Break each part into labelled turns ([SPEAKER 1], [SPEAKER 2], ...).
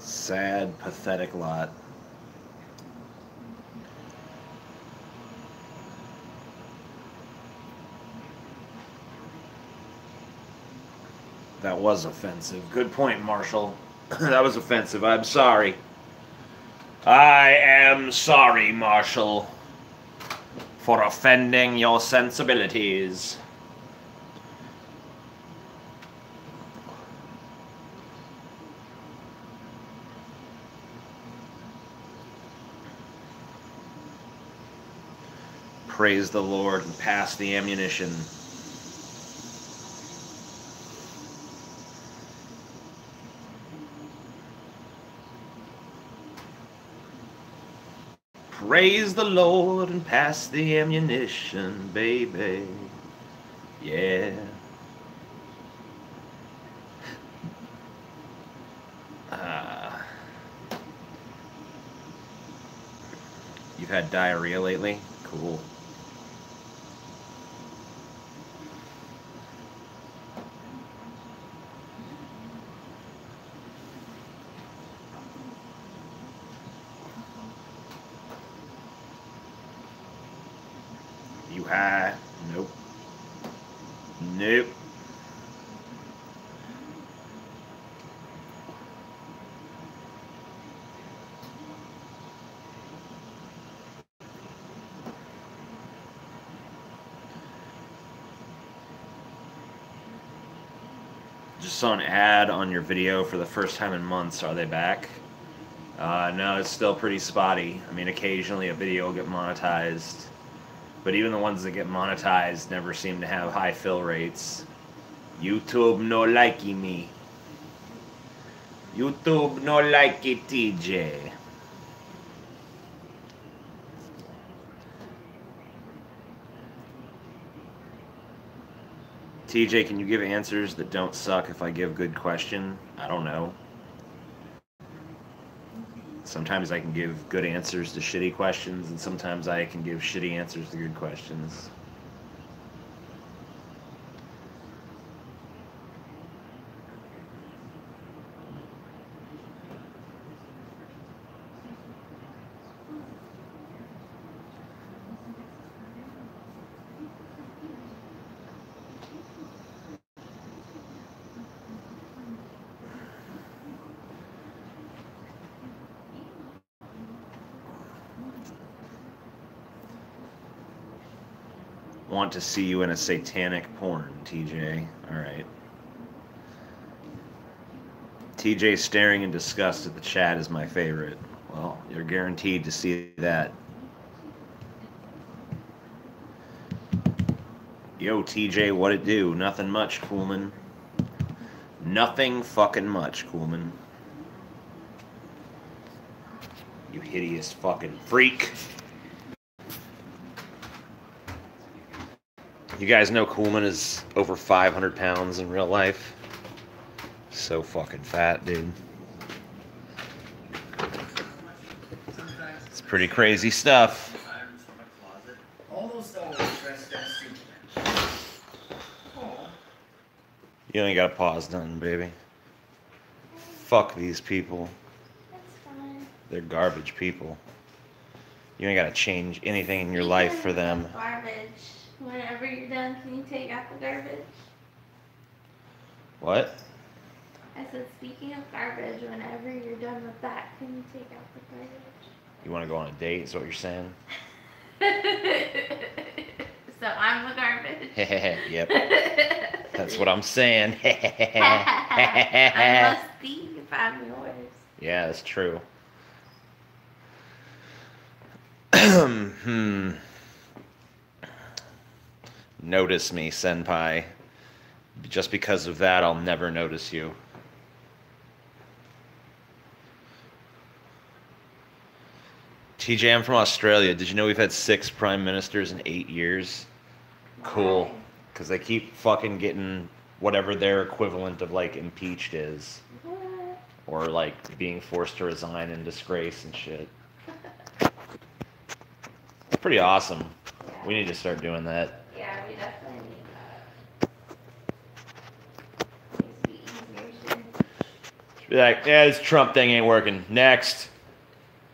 [SPEAKER 1] Sad, pathetic lot. That was offensive. Good point, Marshall. That was offensive. I'm sorry. I am sorry, Marshall, for offending your sensibilities. Praise the Lord and pass the ammunition. Praise the Lord and pass the ammunition, baby. Yeah. You've had diarrhea lately? Cool. You high? Nope. Nope. Just saw an ad on your video for the first time in months. Are they back? No, it's still pretty spotty. I mean, occasionally a video will get monetized, but even the ones that get monetized never seem to have high fill rates. YouTube no likey me. YouTube no likey TJ. TJ, can you give answers that don't suck if I give good question? I don't know. Sometimes I can give good answers to shitty questions, and sometimes I can give shitty answers to good questions. Want to see you in a satanic porn, TJ. Alright. TJ staring in disgust at the chat is my favorite. Well, you're guaranteed to see that. Yo, TJ, what it do? Nothing much, Coolman. Nothing fucking much, Coolman. You hideous fucking freak. You guys know Coolman is over 500 pounds in real life. So fucking fat, dude. It's pretty crazy stuff. You ain't got a pause done, baby. Fuck these people.
[SPEAKER 2] That's fine.
[SPEAKER 1] They're garbage people. You ain't gotta change anything in your life for them.
[SPEAKER 2] Garbage. Whenever you're done, can you take out the garbage?
[SPEAKER 1] What?
[SPEAKER 2] I said, speaking of garbage, whenever you're done with that, can you take out the garbage?
[SPEAKER 1] You want to go on a date, is what you're saying?
[SPEAKER 2] So I'm the garbage?
[SPEAKER 1] Yep. That's what I'm saying.
[SPEAKER 2] I must be if I'm yours.
[SPEAKER 1] Yeah, that's true. Notice me, senpai. Just because of that, I'll never notice you. TJ, I'm from Australia. Did you know we've had 6 prime ministers in 8 years? Cool.
[SPEAKER 2] Why?
[SPEAKER 1] Because they keep fucking getting whatever their equivalent of, like, impeached is.
[SPEAKER 2] What?
[SPEAKER 1] Or, like, being forced to resign in disgrace and shit. It's pretty awesome.
[SPEAKER 2] Yeah.
[SPEAKER 1] We need to start doing that.
[SPEAKER 2] Yeah, we definitely need that. Needs to be easier soon.
[SPEAKER 1] Be like, yeah, this Trump thing ain't working. Next.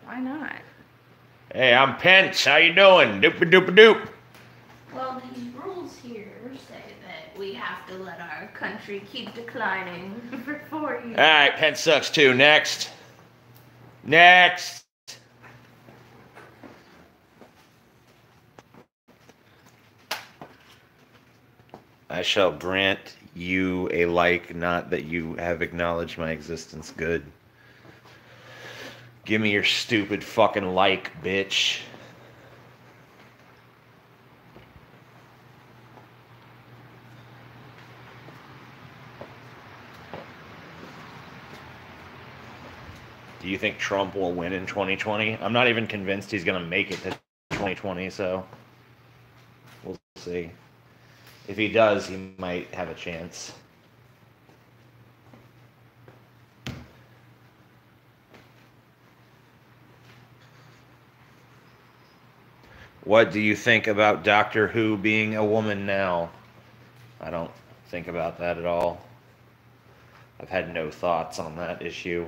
[SPEAKER 2] Why not?
[SPEAKER 1] Hey, I'm Pence. How you doing? Doop-a-doop-a-doop.
[SPEAKER 2] Well, these rules here say that we have to let our country keep declining for 4 years.
[SPEAKER 1] Alright, Pence sucks too. Next. Next. I shall grant you a like, not that you have acknowledged my existence. Good. Give me your stupid fucking like, bitch. Do you think Trump will win in 2020? I'm not even convinced he's going to make it to 2020, so we'll see. If he does, he might have a chance. What do you think about Doctor Who being a woman now? I don't think about that at all. I've had no thoughts on that issue.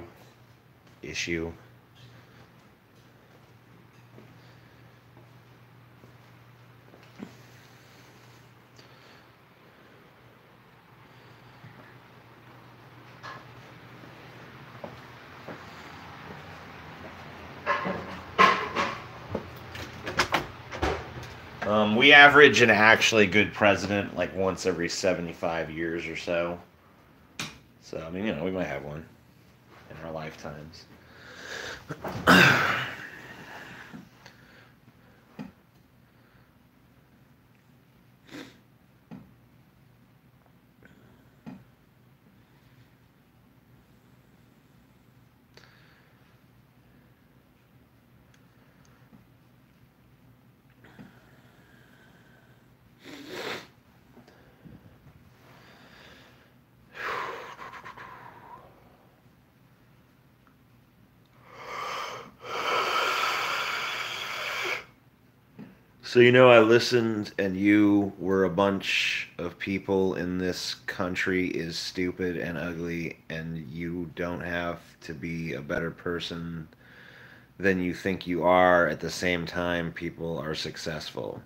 [SPEAKER 1] We average an actually good president like once every 75 years or so. So, I mean, you know, we might have one in our lifetimes. So, you know, I listened and you were a bunch of people in this country is stupid and ugly, and you don't have to be a better person than you think you are. At the same time, people are successful.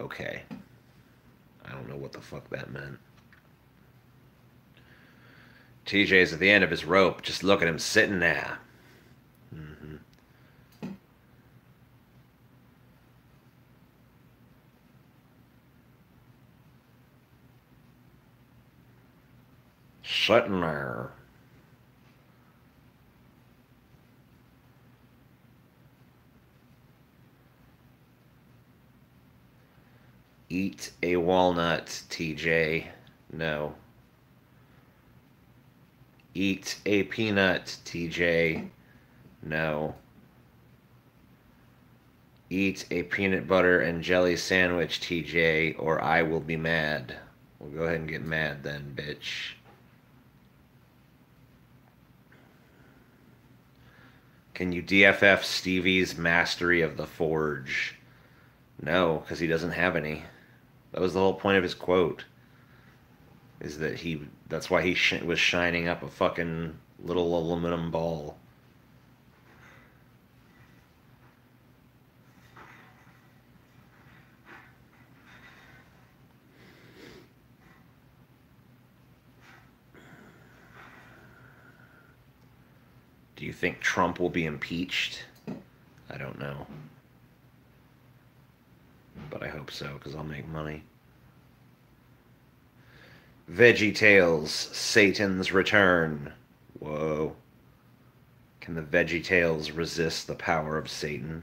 [SPEAKER 1] Okay. I don't know what the fuck that meant. TJ's at the end of his rope. Just look at him sitting there. Mm-hmm. Sitting there. Eat a walnut, TJ. No. Eat a peanut, TJ. No. Eat a peanut butter and jelly sandwich, TJ, or I will be mad. Well, go ahead and get mad then, bitch. Can you DFF Stevie's mastery of the forge? No, because he doesn't have any. That was the whole point of his quote. Is that that's why he was shining up a fucking little aluminum ball. Do you think Trump will be impeached? I don't know. But I hope so, because I'll make money. Veggie Tales, Satan's Return. Whoa. Can the Veggie Tales resist the power of Satan?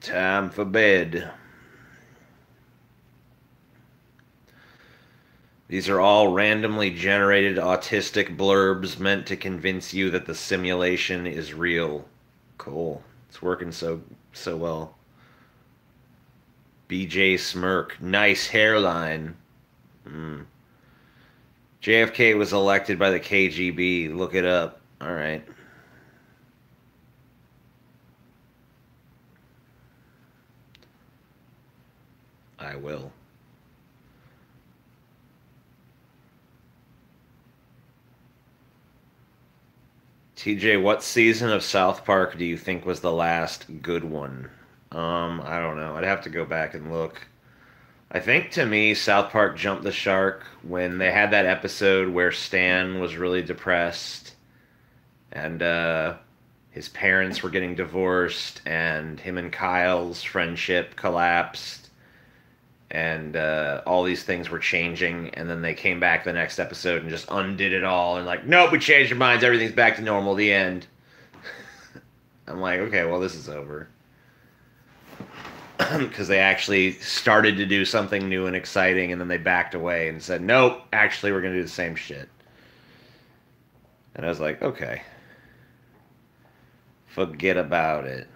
[SPEAKER 1] Time for bed. These are all randomly generated autistic blurbs meant to convince you that the simulation is real. Cool. It's working so well. BJ Smirk. Nice hairline. JFK was elected by the KGB. Look it up. All right. I will. TJ, what season of South Park do you think was the last good one? I don't know. I'd have to go back and look. I think to me, South Park jumped the shark when they had that episode where Stan was really depressed and his parents were getting divorced and him and Kyle's friendship collapsed and all these things were changing, and then they came back the next episode and just undid it all and like, nope, we changed our minds, everything's back to normal, the end. I'm like, okay, well, this is over. Because they actually started to do something new and exciting, and then they backed away and said, nope, actually, we're going to do the same shit. And I was like, okay. Forget about it.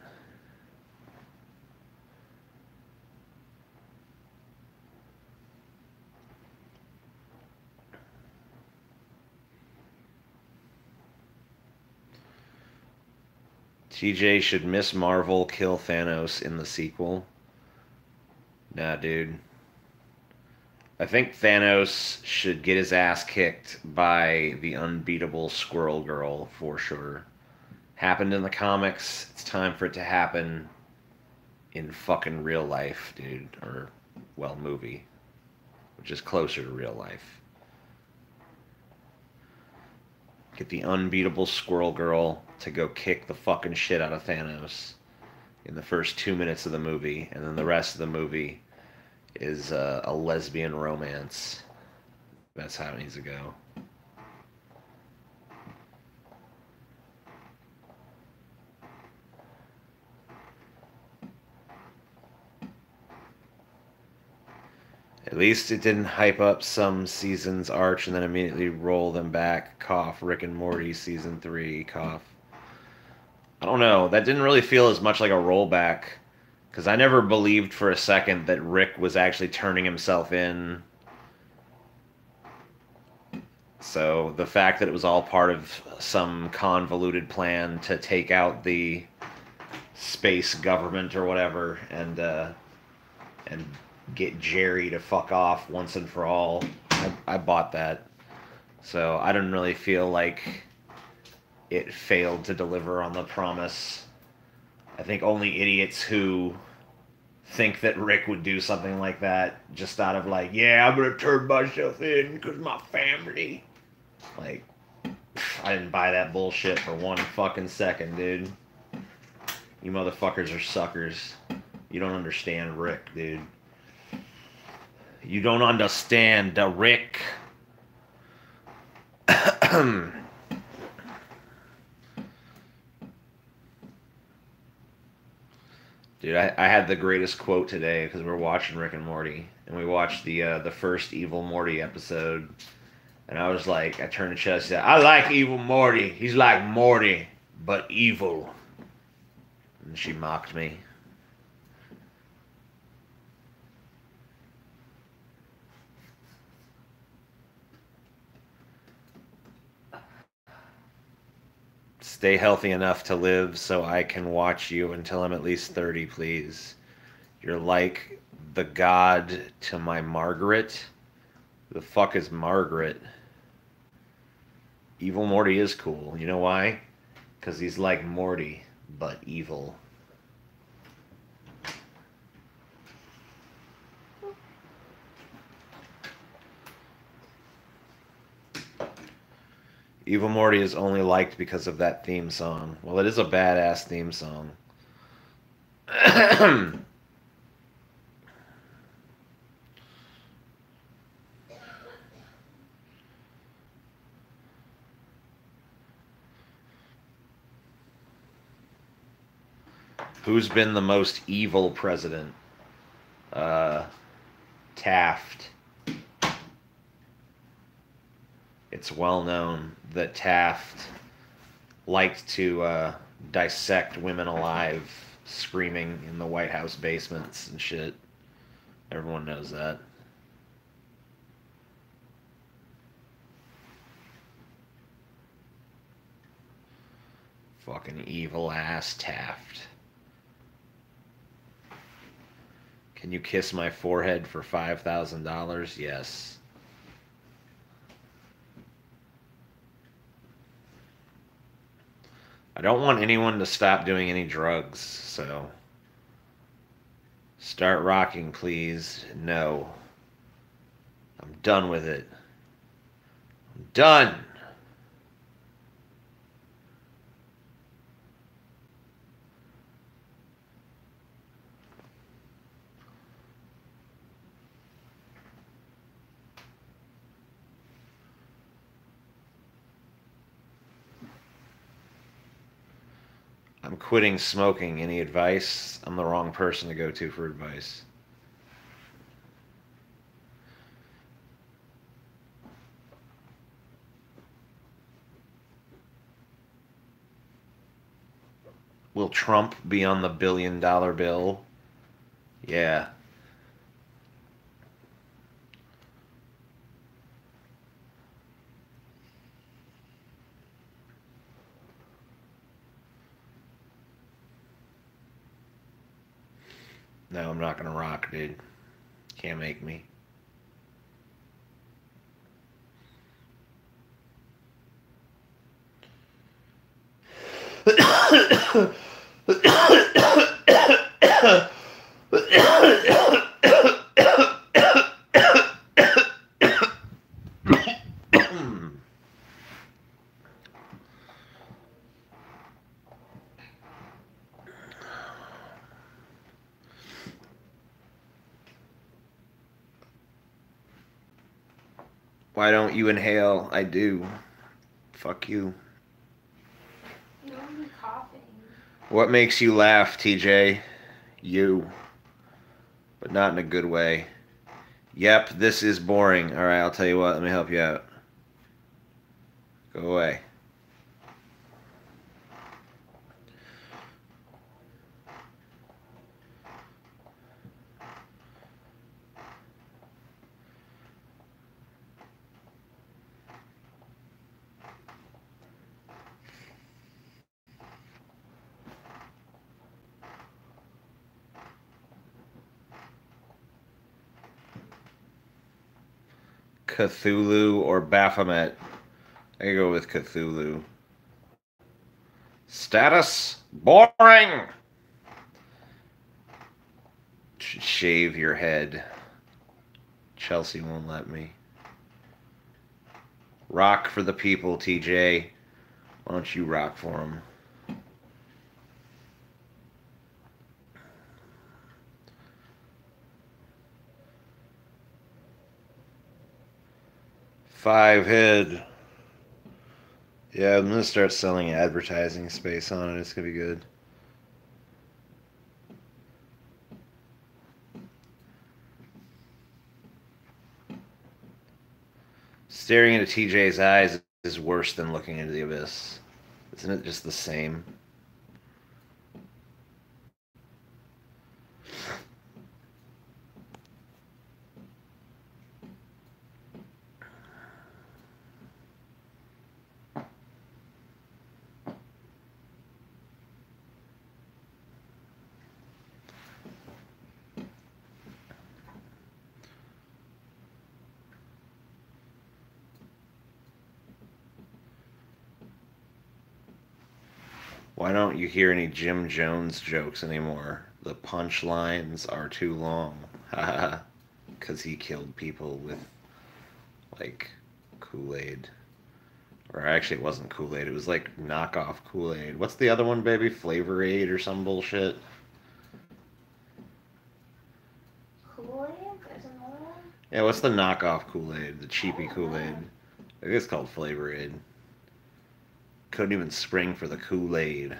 [SPEAKER 1] TJ, should Miss Marvel kill Thanos in the sequel? Nah, dude. I think Thanos should get his ass kicked by the unbeatable Squirrel Girl, for sure. Happened in the comics. It's time for it to happen in fucking real life, dude. Or, well, movie. Which is closer to real life. Get the unbeatable Squirrel Girl to go kick the fucking shit out of Thanos in the first 2 minutes of the movie, and then the rest of the movie is a lesbian romance. That's how it needs to go. At least it didn't hype up some season's arch and then immediately roll them back. Cough. Rick and Morty season 3. Cough. I don't know. That didn't really feel as much like a rollback. Because I never believed for a second that Rick was actually turning himself in. So the fact that it was all part of some convoluted plan to take out the space government or whatever and get Jerry to fuck off once and for all, I bought that. So I didn't really feel like it failed to deliver on the promise. I think only idiots who think that Rick would do something like that just out of like, yeah, I'm gonna turn myself in because my family. Like, I didn't buy that bullshit for one fucking second, dude. You motherfuckers are suckers. You don't understand Rick, dude. You don't understand Rick. Dude, I had the greatest quote today because we were watching Rick and Morty, and we watched the first Evil Morty episode, and I was like, I turned to Chelsea and said, I like Evil Morty. He's like Morty, but evil. And she mocked me. Stay healthy enough to live so I can watch you until I'm at least 30, please. You're like the god to my Margaret. Who the fuck is Margaret? Evil Morty is cool. You know why? Because he's like Morty, but evil. Evil Morty is only liked because of that theme song. Well, it is a badass theme song. Who's been the most evil president? Taft. It's well known that Taft liked to dissect women alive, screaming in the White House basements and shit. Everyone knows that. Fucking evil ass Taft. Can you kiss my forehead for $5,000? Yes. I don't want anyone to stop doing any drugs, so... Start rocking, please. No. I'm done with it. I'm done! I'm quitting smoking. Any advice? I'm the wrong person to go to for advice. Will Trump be on the billion-dollar bill? Yeah. No, I'm not gonna rock, dude. Can't make me. Why don't you inhale? I do. Fuck you.
[SPEAKER 2] You're only coughing.
[SPEAKER 1] What makes you laugh, TJ? You. But not in a good way. Yep, this is boring. Alright, I'll tell you what. Let me help you out. Go away. Cthulhu or Baphomet? I go with Cthulhu. Status? Boring! Should shave your head. Chelsea won't let me. Rock for the people, TJ. Why don't you rock for them? Five head. Yeah, I'm gonna start selling advertising space on it. It's gonna be good. Staring into TJ's eyes is worse than looking into the abyss. Isn't it just the same? Why don't you hear any Jim Jones jokes anymore? The punchlines are too long. Haha. Because he killed people with, like, Kool-Aid. Or actually, it wasn't Kool-Aid. It was, like, knockoff Kool-Aid. What's the other one, baby? Flavor Aid or some bullshit?
[SPEAKER 2] Kool-Aid? There's another one?
[SPEAKER 1] Yeah, what's the knockoff Kool-Aid? The cheapy Kool-Aid. I think it's called Flavor Aid. Couldn't even spring for the Kool-Aid.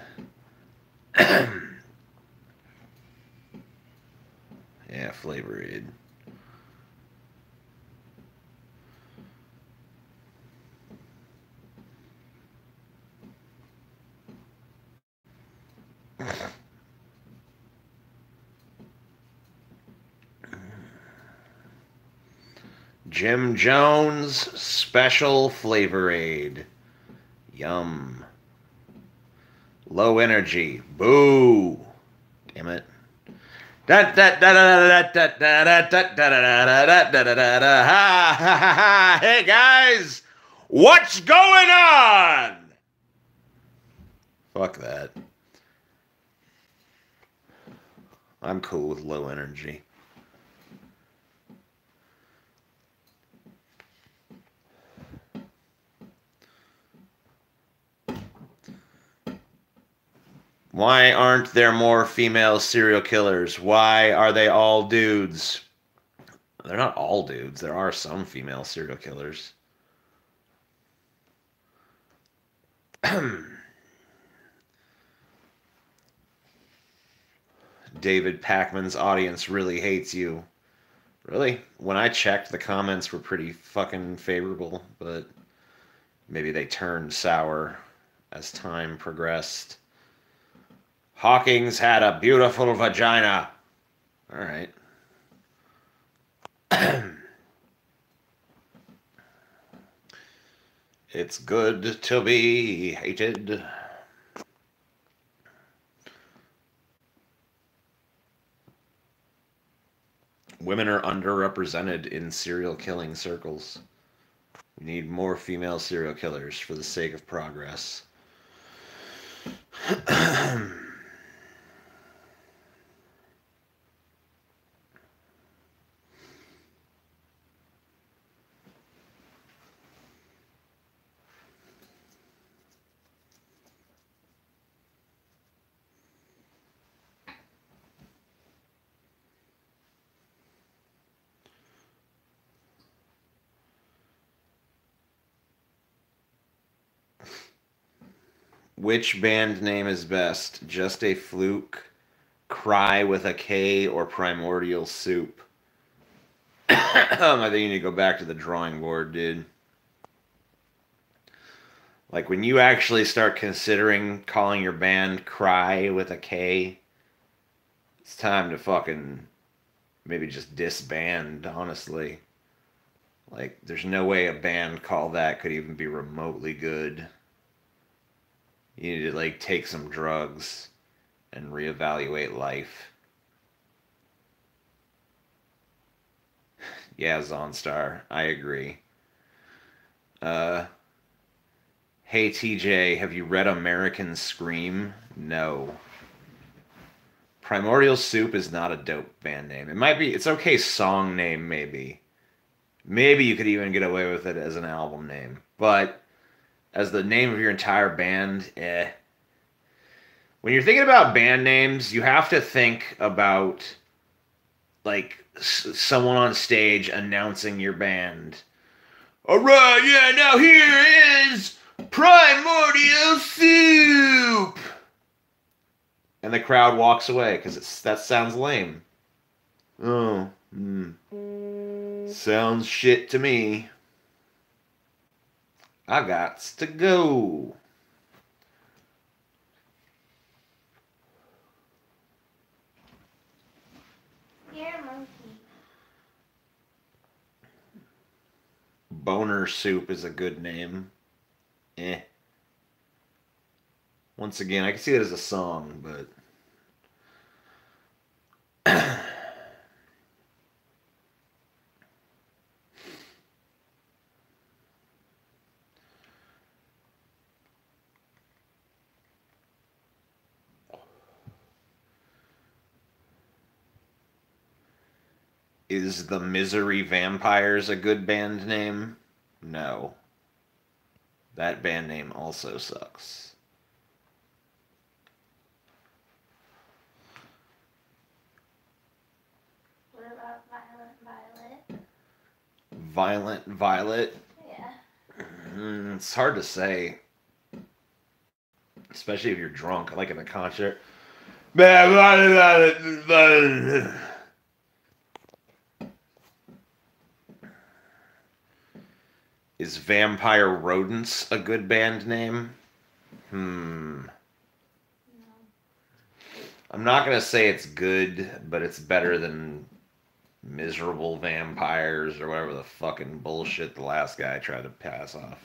[SPEAKER 1] Yeah, Flavor Aid. Jim Jones Special Flavor Aid. Yum. Low energy. Boo. Damn it. Hey guys, what's going on? Fuck that. I'm cool with low energy. Why aren't there more female serial killers? Why are they all dudes? They're not all dudes. There are some female serial killers. David Packman's audience really hates you. Really? When I checked, the comments were pretty fucking favorable, but maybe they turned sour as time progressed. Hawkins had a beautiful vagina. All right. It's good to be hated. Women are underrepresented in serial killing circles. We need more female serial killers for the sake of progress. Which band name is best? Just a Fluke, Cry with a K, or Primordial Soup? I think you need to go back to the drawing board, dude. Like, when you actually start considering calling your band Cry with a K, it's time to fucking maybe just disband, honestly. Like, there's no way a band called that could even be remotely good. You need to, like, take some drugs and reevaluate life. Yeah, Zonstar, I agree. Hey TJ, have you read American Scream? No. Primordial Soup is not a dope band name. It might be, it's okay song name, maybe. Maybe you could even get away with it as an album name. But as the name of your entire band, eh. When you're thinking about band names, you have to think about, like, someone on stage announcing your band. All right, yeah, now here is Primordial Soup! And the crowd walks away, because that sounds lame. Oh, sounds shit to me. I gots to go.
[SPEAKER 2] You're a monkey.
[SPEAKER 1] Boner Soup is a good name. Eh. Once again, I can see it as a song, but... Is the Misery Vampires a good band name? No. That band name also sucks.
[SPEAKER 2] What about Violent Violet?
[SPEAKER 1] Violent Violet?
[SPEAKER 2] Yeah.
[SPEAKER 1] It's hard to say. Especially if you're drunk, like in a concert. Is Vampire Rodents a good band name? I'm not going to say it's good, but it's better than Miserable Vampires or whatever the fucking bullshit the last guy tried to pass off.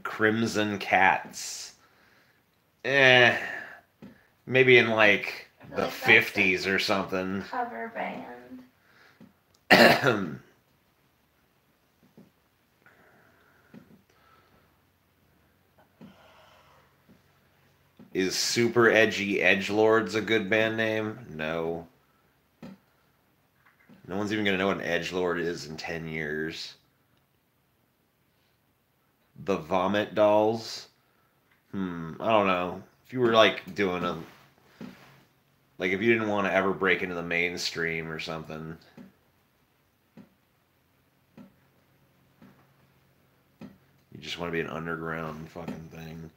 [SPEAKER 1] Crimson Cats. Maybe in like the 50s or something.
[SPEAKER 2] Cover band.
[SPEAKER 1] Is Super Edgy Edgelords a good band name? No. No one's even going to know what an edgelord is in 10 years. The Vomit Dolls? I don't know. If you were like doing a... Like if you didn't want to ever break into the mainstream or something. You just want to be an underground fucking thing.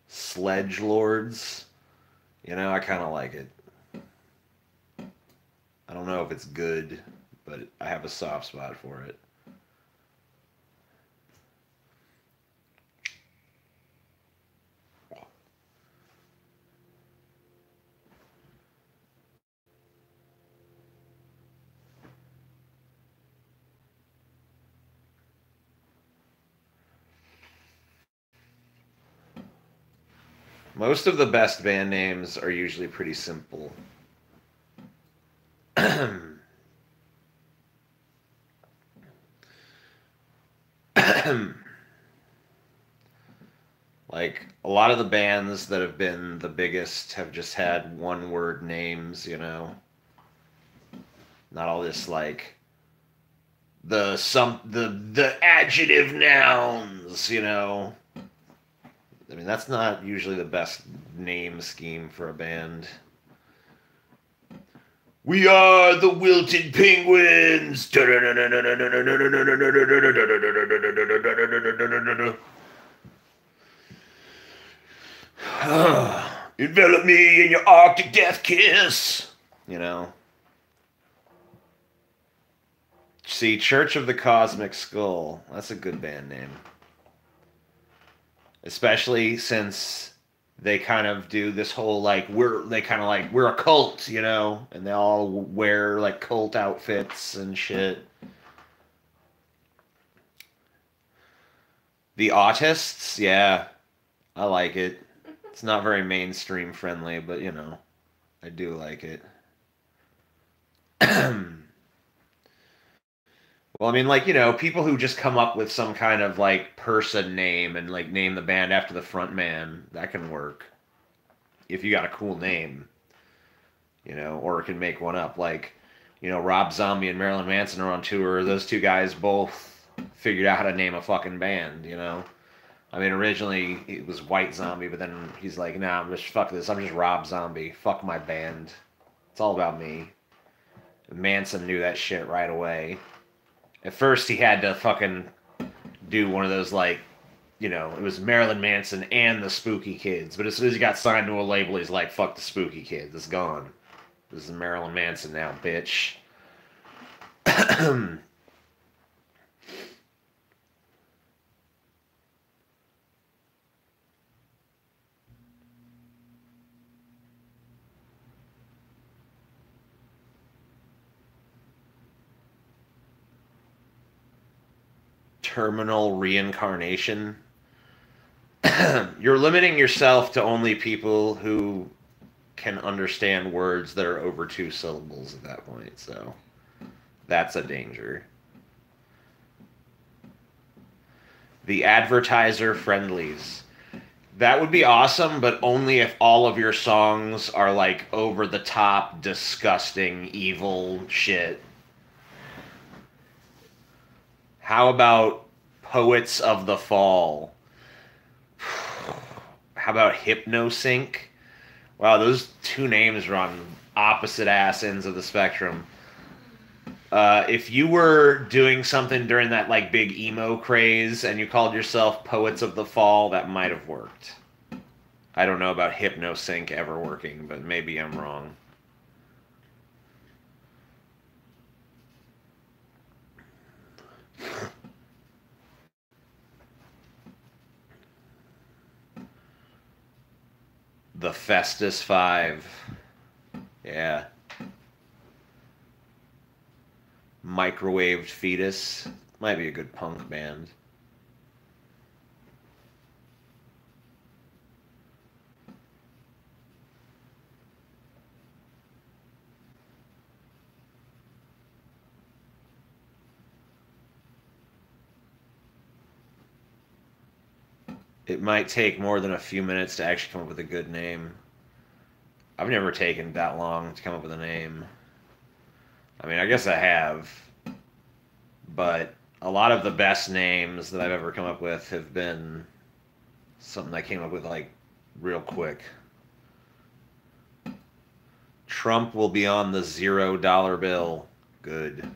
[SPEAKER 1] Sledge Lords? You know, I kind of like it. I don't know if it's good, but I have a soft spot for it. Most of the best band names are usually pretty simple. Like, a lot of the bands that have been the biggest have just had one-word names, you know? Not all this, like, the adjective nouns, you know? I mean, that's not usually the best name scheme for a band. We are the Wilted Penguins! Envelop me in your Arctic death kiss! You know? See, Church of the Cosmic Skull. That's a good band name. Especially since they kind of do this whole, like, we're a cult, you know? And they all wear, like, cult outfits and shit. The Autists? Yeah. I like it. It's not very mainstream friendly, but, you know, I do like it. Well, I mean, like, you know, people who just come up with some kind of, like, person name and, like, name the band after the front man, that can work. If you got a cool name, you know, or can make one up. Like, you know, Rob Zombie and Marilyn Manson are on tour. Those two guys both figured out how to name a fucking band, you know? I mean, originally it was White Zombie, but then he's like, nah, fuck this. I'm just Rob Zombie. Fuck my band. It's all about me. Manson knew that shit right away. At first, he had to fucking do one of those, like, you know, it was Marilyn Manson and the Spooky Kids. But as soon as he got signed to a label, he's like, fuck the Spooky Kids. It's gone. This is Marilyn Manson now, bitch. Terminal reincarnation. You're limiting yourself to only people who can understand words that are over 2 syllables at that point, so that's a danger. The advertiser friendlies. That would be awesome, but only if all of your songs are like over the top, disgusting, evil shit. How about Poets of the Fall? How about Hypnosync? Wow, those 2 names are on opposite ass ends of the spectrum. If you were doing something during that like big emo craze and you called yourself Poets of the Fall, that might have worked. I don't know about Hypnosync ever working, but maybe I'm wrong. The Festus 5. Yeah. Microwaved Fetus. Might be a good punk band. It might take more than a few minutes to actually come up with a good name. I've never taken that long to come up with a name. I mean, I guess I have. But a lot of the best names that I've ever come up with have been something I came up with, like, real quick. Trump will be on the $0 bill. Good.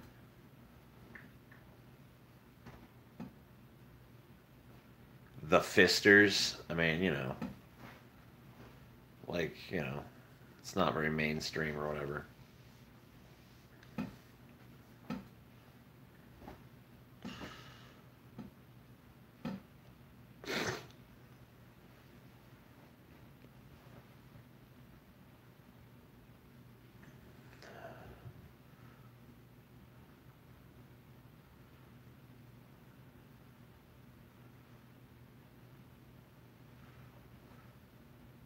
[SPEAKER 1] The Fisters. I mean, you know. Like, you know. It's not very mainstream or whatever.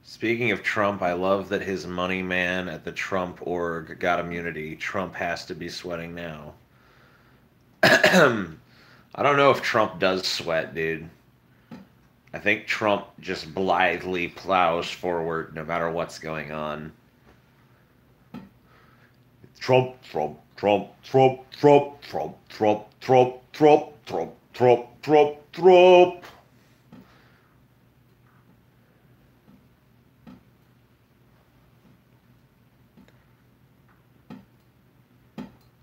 [SPEAKER 1] Speaking of Trump, I love that his money man at the Trump org got immunity. Trump has to be sweating now. I don't know if Trump does sweat, dude. I think Trump just blithely plows forward no matter what's going on. Trump, Trump, Trump, Trump, Trump, Trump, Trump, Trump, Trump, Trump, Trump, Trump, Trump.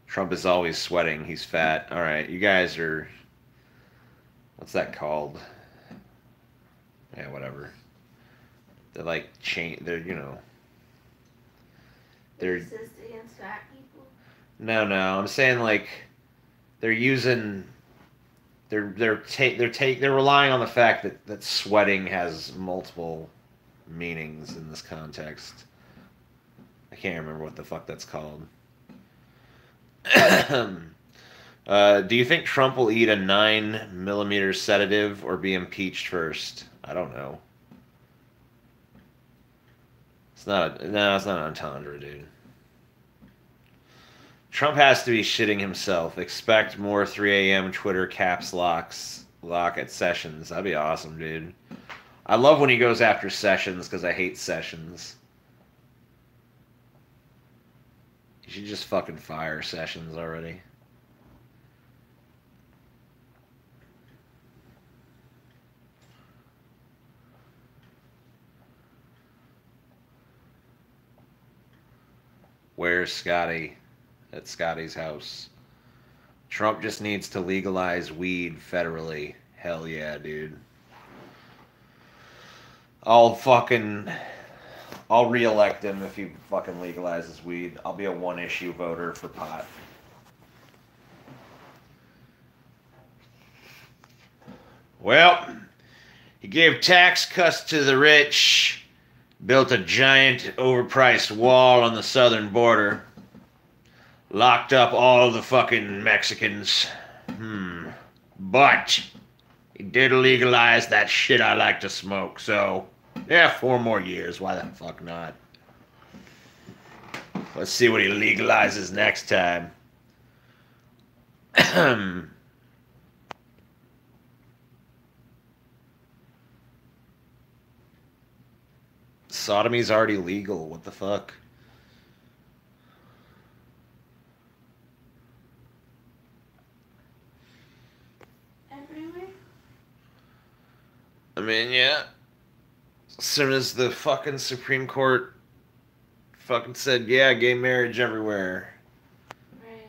[SPEAKER 1] Trump is always sweating. He's fat. All right, you guys are... What's that called? Yeah, whatever. They're like they're, you know. They're
[SPEAKER 2] racist against fat people.
[SPEAKER 1] No, I'm saying like they're using they're relying on the fact that sweating has multiple meanings in this context. I can't remember what the fuck that's called. Do you think Trump will eat a 9mm sedative or be impeached first? I don't know. It's not an entendre, dude. Trump has to be shitting himself. Expect more 3 a.m. Twitter caps lock at Sessions. That'd be awesome, dude. I love when he goes after Sessions because I hate Sessions. You should just fucking fire Sessions already. Where's Scotty? At Scotty's house. Trump just needs to legalize weed federally. Hell yeah, dude. I'll re-elect him if he fucking legalizes weed. I'll be a one-issue voter for pot. Well, he gave tax cuts to the rich, built a giant overpriced wall on the southern border, locked up all the fucking Mexicans. But he did legalize that shit I like to smoke, so yeah, 4 more years. Why the fuck not? Let's see what he legalizes next time. Sodomy's already legal. What the fuck?
[SPEAKER 2] Everywhere?
[SPEAKER 1] I mean, yeah. As soon as the fucking Supreme Court fucking said, yeah, gay marriage everywhere.
[SPEAKER 2] Right.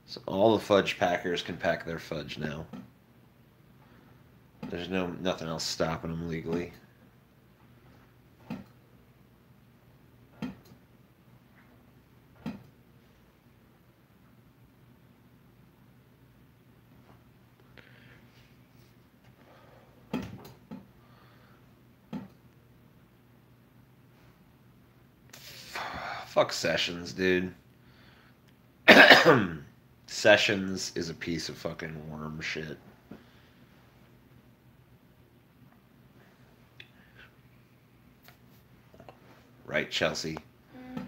[SPEAKER 1] So all the fudge packers can pack their fudge now. There's nothing else stopping them legally. Fuck Sessions, dude. Sessions is a piece of fucking worm shit. Right, Chelsea?
[SPEAKER 2] Mm-hmm.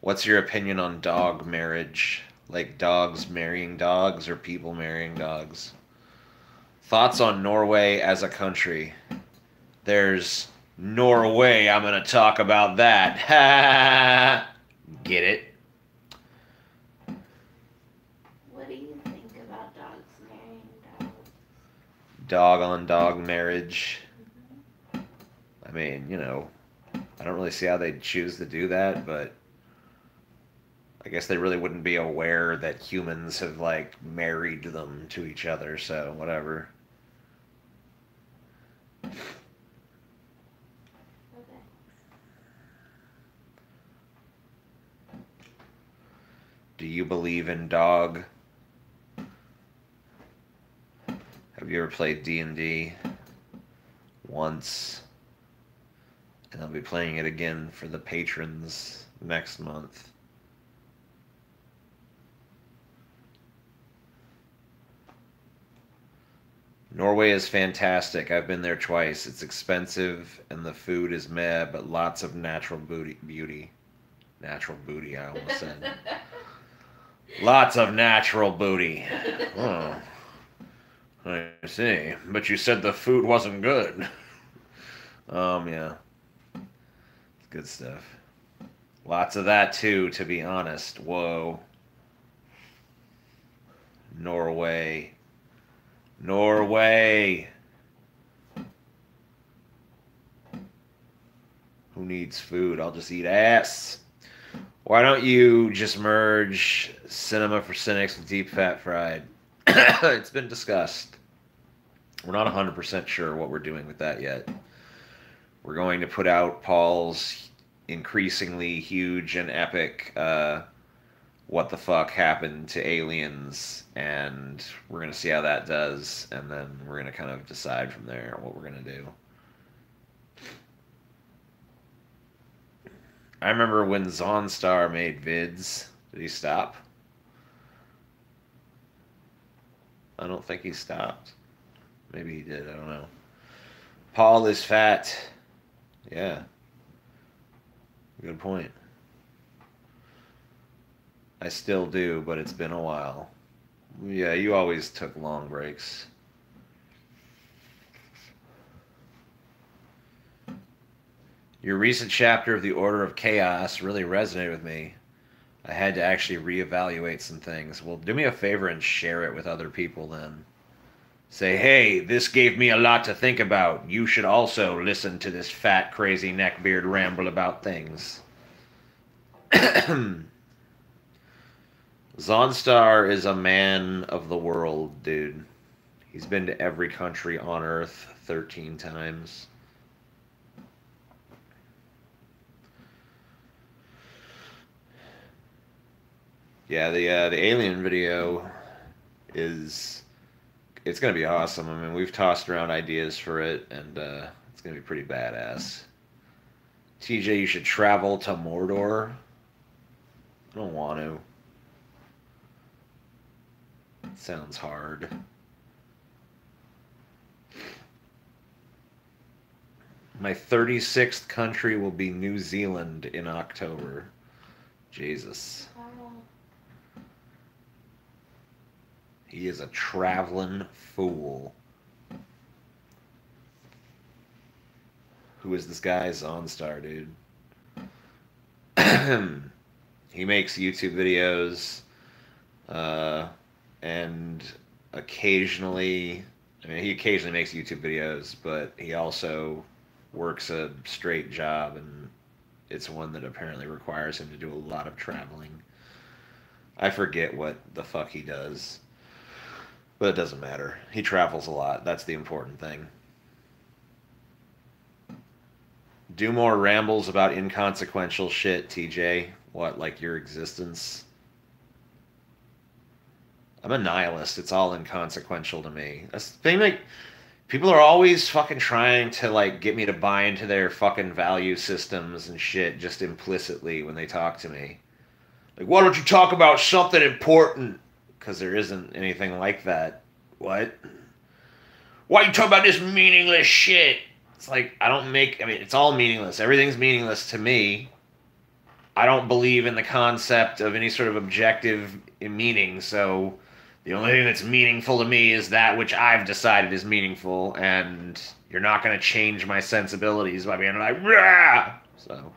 [SPEAKER 1] What's your opinion on dog marriage? Like dogs marrying dogs or people marrying dogs? Thoughts on Norway as a country? There's Norway, I'm going to talk about that. Get it?
[SPEAKER 2] What do you think about dogs marrying dogs?
[SPEAKER 1] Dog on dog marriage.
[SPEAKER 2] Mm-hmm.
[SPEAKER 1] I mean, you know, I don't really see how they'd choose to do that, but I guess they really wouldn't be aware that humans have, like, married them to each other, so whatever.
[SPEAKER 2] Okay.
[SPEAKER 1] Do you believe in dog? Have you ever played D&D? Once. And I'll be playing it again for the patrons next month. Norway is fantastic. I've been there twice. It's expensive and the food is meh, but lots of natural beauty. Natural booty, I almost said. Lots of natural booty. Oh, I see. But you said the food wasn't good. Yeah. It's good stuff. Lots of that too, to be honest. Whoa. Norway. Norway. Who needs food? I'll just eat ass. Why don't you just merge Cinema for Cynics with Deep Fat Fried? It's been discussed. We're not 100% sure what we're doing with that yet. We're going to put out Paul's increasingly huge and epic what the fuck happened to aliens, and we're going to see how that does, and then we're going to kind of decide from there what we're going to do. I remember when Zonstar made vids. Did he stop? I don't think he stopped. Maybe he did, I don't know. Paul is fat. Yeah. Good point. I still do, but it's been a while. Yeah, you always took long breaks. Your recent chapter of The Order of Chaos really resonated with me. I had to actually reevaluate some things. Well, do me a favor and share it with other people then. Say, hey, this gave me a lot to think about. You should also listen to this fat, crazy neckbeard ramble about things. Zonstar is a man of the world, dude. He's been to every country on Earth 13 times. Yeah, the alien video is... It's going to be awesome. I mean, we've tossed around ideas for it, and it's going to be pretty badass. TJ, you should travel to Mordor. I don't want to. It sounds hard. My 36th country will be New Zealand in October. Jesus. He is a traveling fool. Who is this guy? Zonstar, dude. He makes YouTube videos, and occasionally, I mean, he occasionally makes YouTube videos, but he also works a straight job, and it's one that apparently requires him to do a lot of traveling. I forget what the fuck he does. But it doesn't matter. He travels a lot. That's the important thing. Do more rambles about inconsequential shit, TJ. What, like your existence? I'm a nihilist. It's all inconsequential to me. That's the thing, like, People are always fucking trying to like get me to buy into their fucking value systems and shit just implicitly when they talk to me. Like, why don't you talk about something important? Because there isn't anything like that. What? Why are you talking about this meaningless shit? It's like, I mean, it's all meaningless. Everything's meaningless to me. I don't believe in the concept of any sort of objective meaning, so the only thing that's meaningful to me is that which I've decided is meaningful, and you're not going to change my sensibilities by being like, rah! So,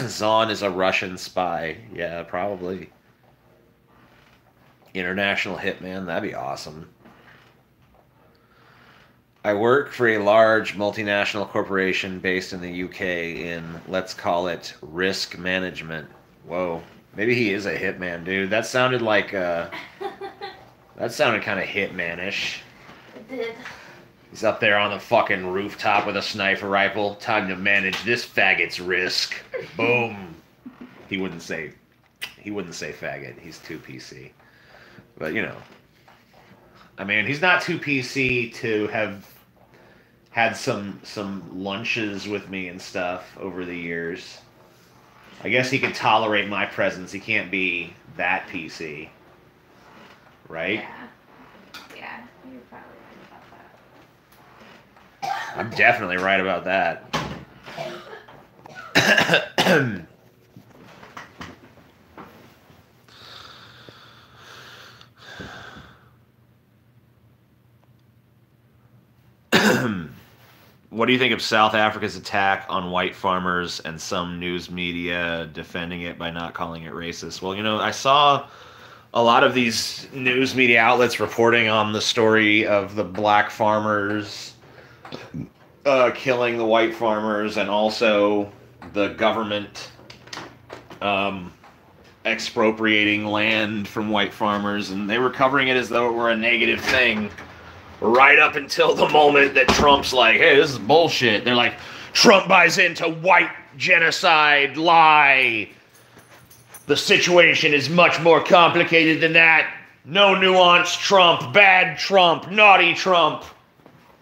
[SPEAKER 1] Zahn is a Russian spy. Yeah, probably. International hitman, that'd be awesome. I work for a large multinational corporation based in the UK in, let's call it, risk management. Whoa. Maybe he is a hitman, dude. That sounded like, that sounded kind of hitman-ish.
[SPEAKER 2] It did.
[SPEAKER 1] He's up there on the fucking rooftop with a sniper rifle. Time to manage this faggot's risk. Boom. He wouldn't say faggot. He's too PC. But, you know. I mean, he's not too PC to have had some lunches with me and stuff over the years. I guess he can tolerate my presence. He can't be that PC. Right?
[SPEAKER 2] Yeah, you're probably right about that.
[SPEAKER 1] I'm definitely right about that. What do you think of South Africa's attack on white farmers and some news media defending it by not calling it racist? Well, you know, I saw a lot of these news media outlets reporting on the story of the black farmers killing the white farmers, and also the government expropriating land from white farmers, and they were covering it as though it were a negative thing. Right up until the moment that Trump's like, hey, this is bullshit. They're like, Trump buys into white genocide, lie. The situation is much more complicated than that. No nuance, Trump. Bad Trump. Naughty Trump.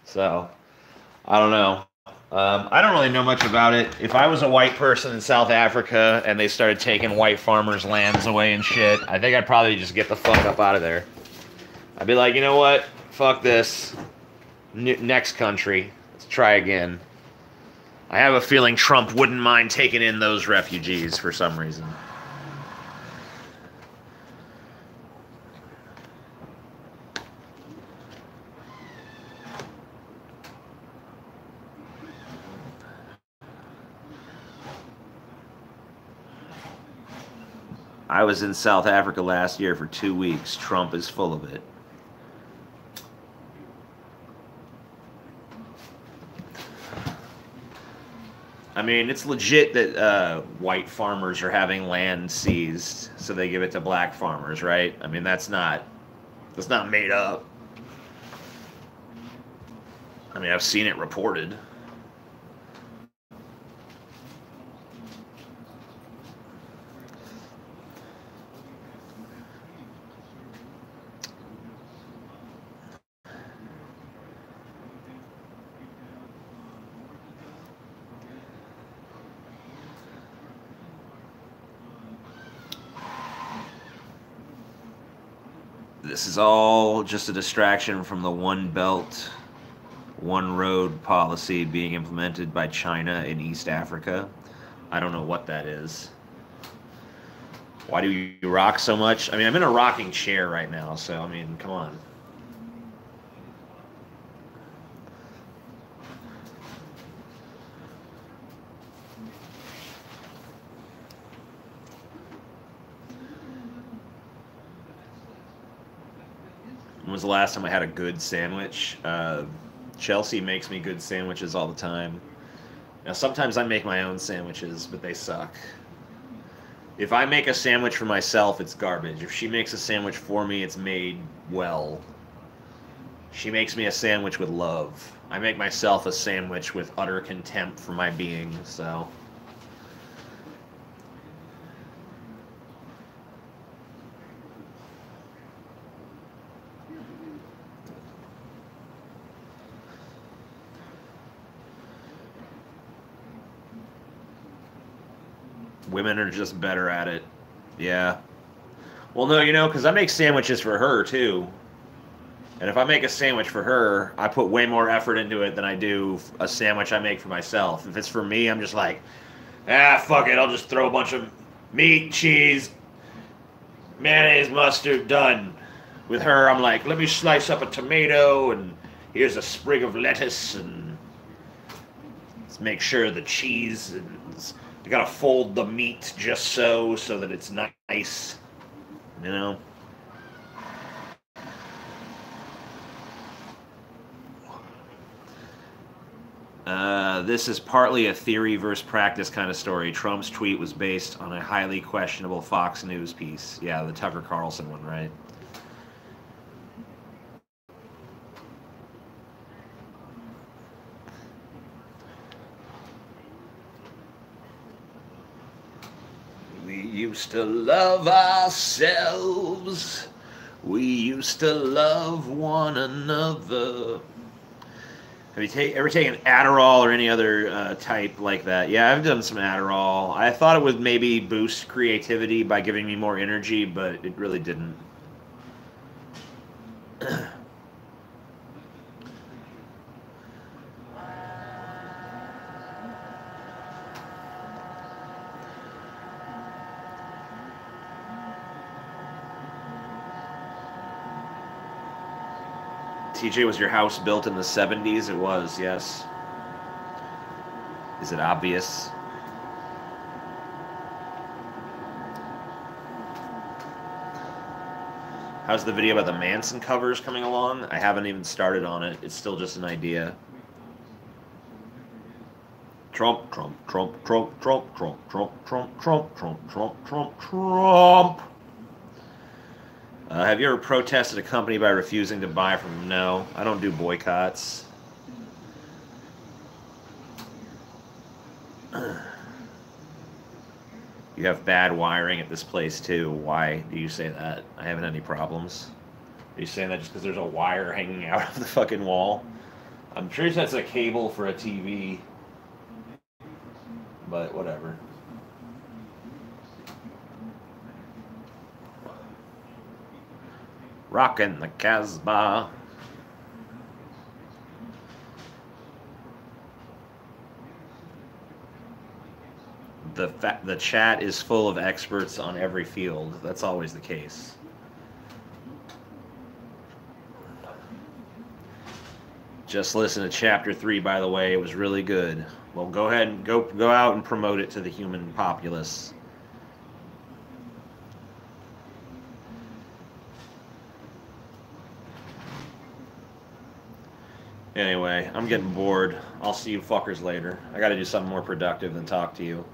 [SPEAKER 1] So, I don't know. I don't really know much about it. If I was a white person in South Africa and they started taking white farmers' lands away and shit, I think I'd probably just get the fuck up out of there. I'd be like, you know what? Fuck this. Next country. Let's try again. I have a feeling Trump wouldn't mind taking in those refugees for some reason. I was in South Africa last year for 2 weeks. Trump is full of it. I mean, it's legit that white farmers are having land seized, so they give it to black farmers, right? I mean, that's not made up. I mean, I've seen it reported. This is all just a distraction from the One Belt, One Road policy being implemented by China in East Africa. I don't know what that is. Why do you rock so much? I mean, I'm in a rocking chair right now, so, I mean, come on. When was the last time I had a good sandwich? Chelsea makes me good sandwiches all the time. Now, sometimes I make my own sandwiches, but they suck. If I make a sandwich for myself, it's garbage. If she makes a sandwich for me, it's made well. She makes me a sandwich with love. I make myself a sandwich with utter contempt for my being, so... Women are just better at it. Yeah. Well, no, you know, because I make sandwiches for her, too. And if I make a sandwich for her, I put way more effort into it than I do a sandwich I make for myself. If it's for me, I'm just like, fuck it. I'll just throw a bunch of meat, cheese, mayonnaise, mustard, done. With her, I'm like, let me slice up a tomato, and here's a sprig of lettuce, and let's make sure the cheese, you gotta fold the meat just so that it's nice, you know? This is partly a theory versus practice kind of story. Trump's tweet was based on a highly questionable Fox News piece. Yeah, the Tucker Carlson one, right? We used to love ourselves. We used to love one another. Have you ever taken Adderall or any other type like that? Yeah, I've done some Adderall. I thought it would maybe boost creativity by giving me more energy, but it really didn't. TJ, was your house built in the 70s? It was, yes. Is it obvious? How's the video about the Manson covers coming along? I haven't even started on it. It's still just an idea. Trump, Trump, Trump, Trump, Trump, Trump, Trump, Trump, Trump, Trump, Trump, Trump, Trump. Have you ever protested a company by refusing to buy from them? No, I don't do boycotts. You have bad wiring at this place too. Why do you say that? I haven't had any problems. Are you saying that just because there's a wire hanging out of the fucking wall? I'm sure that's a cable for a TV. But whatever. Rockin' the Casbah. The chat is full of experts on every field. That's always the case. Just listen to chapter 3, by the way. It was really good. Well, go ahead and go out and promote it to the human populace. Anyway, I'm getting bored. I'll see you fuckers later. I gotta do something more productive than talk to you.